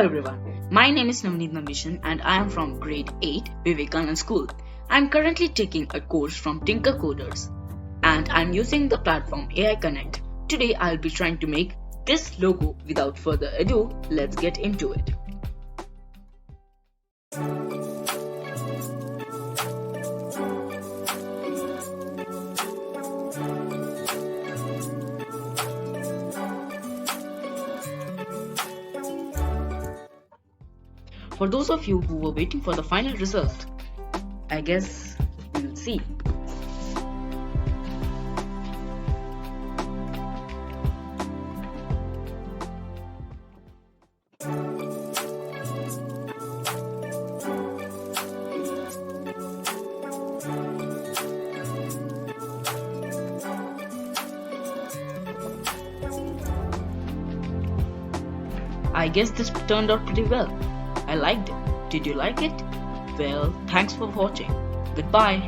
everyone, my name is Navneet and I am from grade 8 Vivekanand School. I am currently taking a course from TinkerCoders and I am using the platform AI Connect. Today I will be trying to make this logo. Without further ado, let's get into it. For those of you who were waiting for the final result, I guess we'll see. I guess this turned out pretty well. I liked it. Did you like it? Well, thanks for watching. Goodbye.